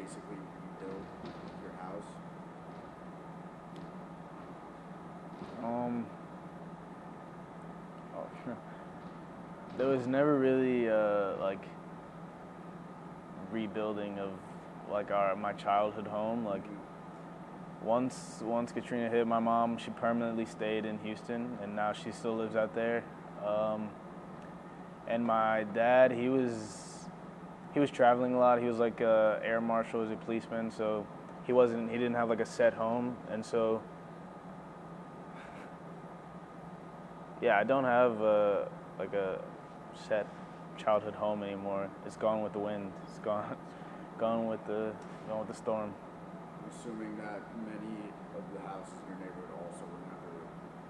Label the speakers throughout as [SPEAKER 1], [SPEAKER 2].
[SPEAKER 1] basically rebuild your house?
[SPEAKER 2] Um, oh, there was never really like rebuilding of like my childhood home. Like once Katrina hit, my mom, she permanently stayed in Houston, and now she still lives out there. And my dad, he was traveling a lot. He was like a air marshal, he was a policeman, so he didn't have like a set home, and so yeah, I don't have like a set childhood home anymore. It's gone with the wind. It's gone with the storm.
[SPEAKER 1] I'm assuming that many of the houses in your neighborhood also were never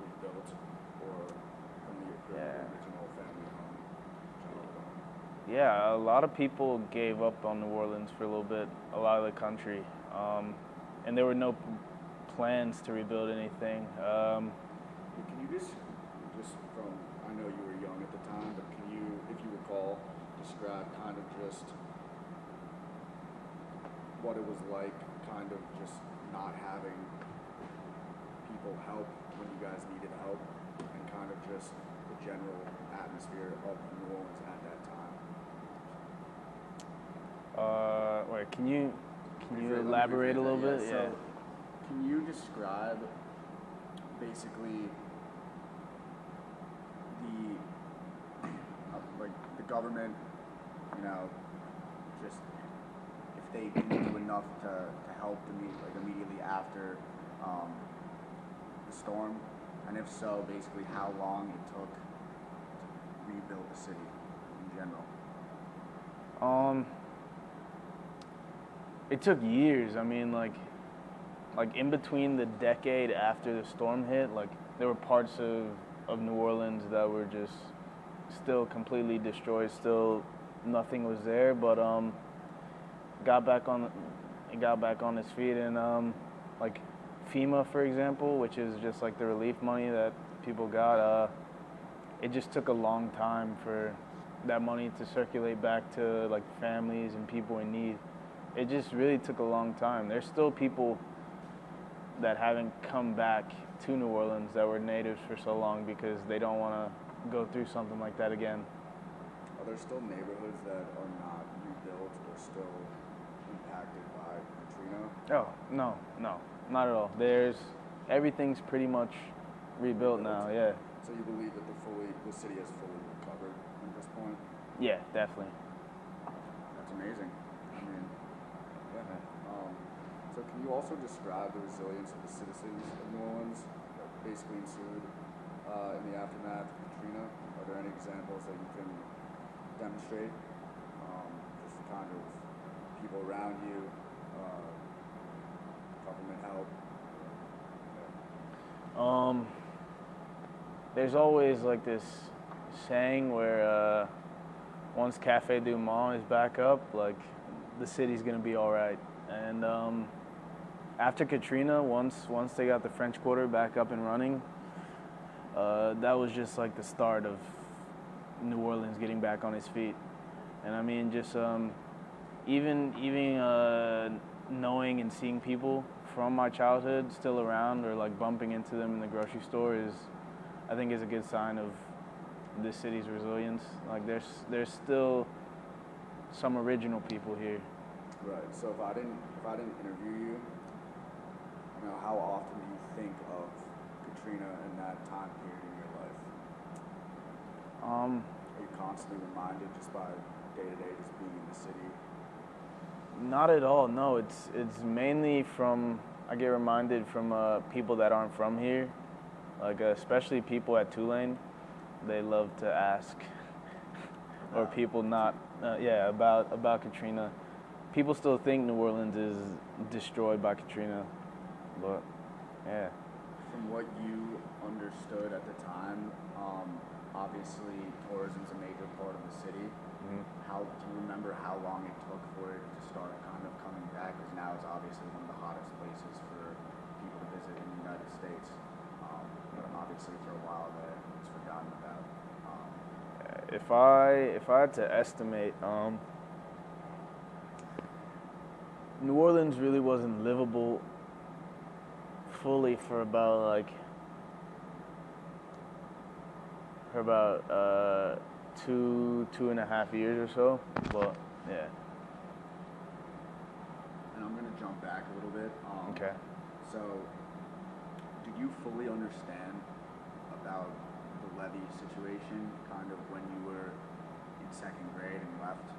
[SPEAKER 1] rebuilt or from the
[SPEAKER 2] Yeah.
[SPEAKER 1] original family home, childhood home.
[SPEAKER 2] Yeah, a lot of people gave up on New Orleans for a little bit. A lot of the country, and there were no plans to rebuild anything.
[SPEAKER 1] Can you just from, I know you were young at the time, but can you, if you recall, describe kind of just what it was like, kind of just not having people help when you guys needed help, and kind of just the general atmosphere of New Orleans at that time?
[SPEAKER 2] Wait, can you
[SPEAKER 1] Let me
[SPEAKER 2] elaborate a
[SPEAKER 1] rephrase
[SPEAKER 2] little
[SPEAKER 1] that,
[SPEAKER 2] bit?
[SPEAKER 1] So, can you describe basically the like the government, you know, just if they didn't do enough to help immediately after the storm, and if so, basically how long it took to rebuild the city in general?
[SPEAKER 2] It took years. I mean, like in between the decade after the storm hit, like there were parts of New Orleans that were just still completely destroyed. Still, nothing was there. But got back on it got back on its feet, and like FEMA, for example, which is just like the relief money that people got. It just took a long time for that money to circulate back to like families and people in need. It just really took a long time. There's still people that haven't come back to New Orleans that were natives for so long because they don't want to go through something like that again.
[SPEAKER 1] Are there still neighborhoods that are not rebuilt or still impacted by Katrina?
[SPEAKER 2] Oh, no, not at all. Everything's pretty much rebuilt now, yeah.
[SPEAKER 1] So you believe that the city has fully recovered at this point?
[SPEAKER 2] Yeah, definitely.
[SPEAKER 1] That's amazing. I mean, yeah. So can you also describe the resilience of the citizens of New Orleans that basically ensued in the aftermath of Katrina? Are there any examples that you can demonstrate? Just the kind of people around you, government help?
[SPEAKER 2] There's always like this saying where once Cafe Du Monde is back up, like the city's gonna be all right. And after Katrina, once they got the French Quarter back up and running, that was just like the start of New Orleans getting back on its feet. And I mean, just even knowing and seeing people from my childhood still around or like bumping into them in the grocery store I think is a good sign of this city's resilience. Like there's still some original people here.
[SPEAKER 1] Right. So if I didn't interview you, how often do you think of Katrina and that time period in your life? Are you constantly reminded just by day to day, just being in the city?
[SPEAKER 2] Not at all. No, it's mainly I get reminded from people that aren't from here, like especially people at Tulane. They love to ask, or people not, about Katrina. People still think New Orleans is destroyed by Katrina, but yeah.
[SPEAKER 1] From what you understood at the time, obviously tourism's a major part of the city.
[SPEAKER 2] Mm-hmm.
[SPEAKER 1] How do you remember how long it took for it to start kind of coming back? Because now it's obviously one of the hottest places for people to visit in the United States. But obviously for a while there, it's forgotten about.
[SPEAKER 2] If I had to estimate, New Orleans really wasn't livable fully for about 2.5 years or so. But yeah.
[SPEAKER 1] And I'm gonna jump back a little bit.
[SPEAKER 2] Okay.
[SPEAKER 1] So, did you fully understand about the levy situation kind of when you were in second grade and left,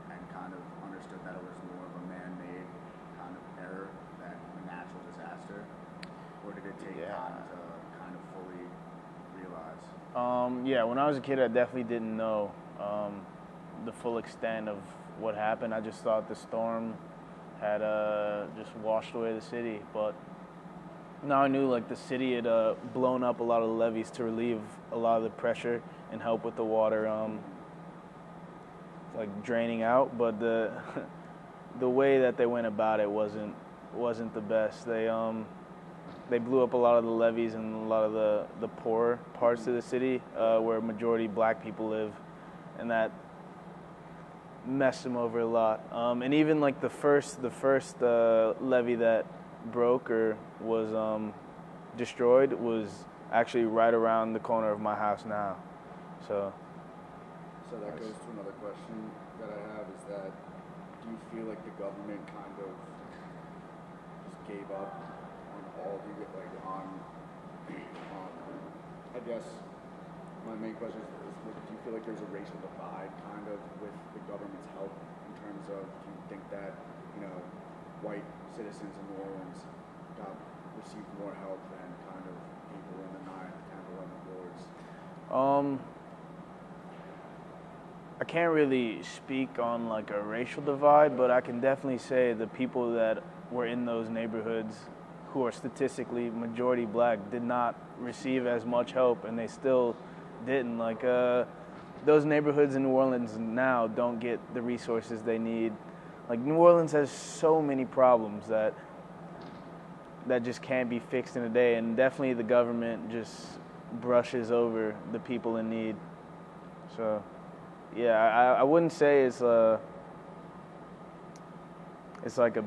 [SPEAKER 1] and kind of understood that it was more of a man-made kind of error than a natural disaster? Or did it take time to kind of fully realize?
[SPEAKER 2] Yeah, when I was a kid, I definitely didn't know the full extent of what happened. I just thought the storm had just washed away the city. But now I knew like the city had blown up a lot of the levees to relieve a lot of the pressure and help with the water like draining out. But the the way that they went about it wasn't the best. They blew up a lot of the levees in a lot of the poorer parts of the city where majority black people live, and that messed them over a lot. And even like the first levee that broke or was destroyed was actually right around the corner of my house now. So
[SPEAKER 1] that goes to another question that I have, is that do you feel like the government kind of just gave up all the I guess my main question is do you feel like there's a racial divide kind of with the government's help in terms of, do you think that, white citizens in New Orleans received more help than kind of people in the 9th, 10th, 11th wards?
[SPEAKER 2] I can't really speak on like a racial divide, but I can definitely say the people that were in those neighborhoods who are statistically majority black did not receive as much help, and they still didn't. Like those neighborhoods in New Orleans now don't get the resources they need. Like New Orleans has so many problems that just can't be fixed in a day, and definitely the government just brushes over the people in need. So yeah, I wouldn't say it's like a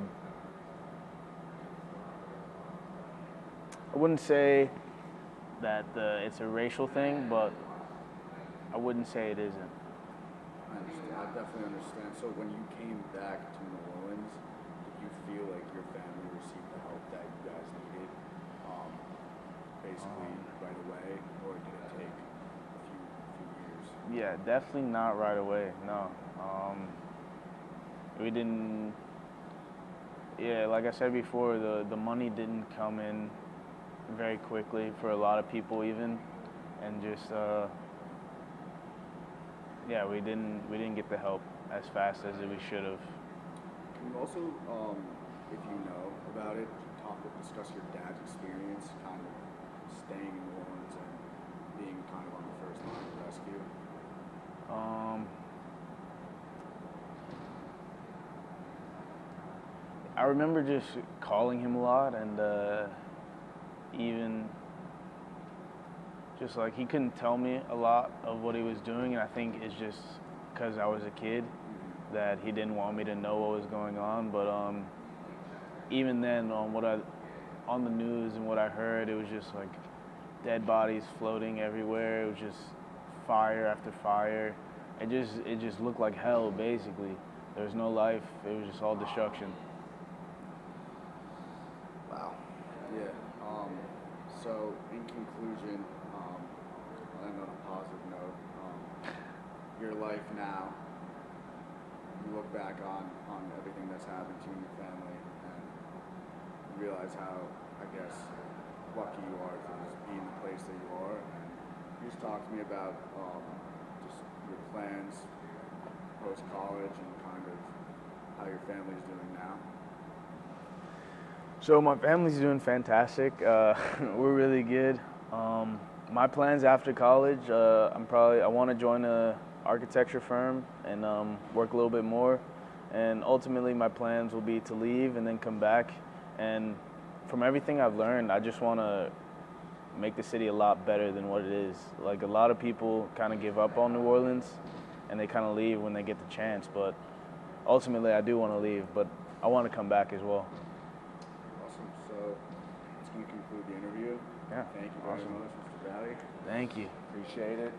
[SPEAKER 2] I wouldn't say that it's a racial thing, but I wouldn't say it isn't.
[SPEAKER 1] I understand. I definitely understand. So when you came back to New Orleans, did you feel like your family received the help that you guys needed, basically right away, or did it take a few years?
[SPEAKER 2] Yeah, definitely not right away. No, we didn't. Yeah, like I said before, the money didn't come in very quickly for a lot of people even, and just yeah, we didn't get the help as fast as we should have.
[SPEAKER 1] Can you also, if you know about it, discuss your dad's experience kind of staying in New Orleans and being kind of on the first line of rescue?
[SPEAKER 2] I remember just calling him a lot, and even just like he couldn't tell me a lot of what he was doing, and I think it's just because I was a kid that he didn't want me to know what was going on. But even then, on the news and what I heard, it was just like dead bodies floating everywhere. It was just fire after fire. It just looked like hell, basically. There was no life. It was just all destruction.
[SPEAKER 1] Wow. Yeah. So in conclusion, and on a positive note, your life now, you look back on everything that's happened to you and your family, and you realize how, I guess, lucky you are to just be in the place that you are. And you just talk to me about just your plans post-college and kind of how your family's doing now.
[SPEAKER 2] So my family's doing fantastic. We're really good. My plans after college, I want to join a architecture firm and work a little bit more. And ultimately, my plans will be to leave and then come back. And from everything I've learned, I just want to make the city a lot better than what it is. Like a lot of people kind of give up on New Orleans, and they kind of leave when they get the chance. But ultimately, I do want to leave. But I want to come back as well.
[SPEAKER 1] Awesome. So that's going to conclude the interview.
[SPEAKER 2] Yeah.
[SPEAKER 1] Thank you very
[SPEAKER 2] Awesome.
[SPEAKER 1] much, Mr. Baudy.
[SPEAKER 2] Thank you.
[SPEAKER 1] Appreciate it.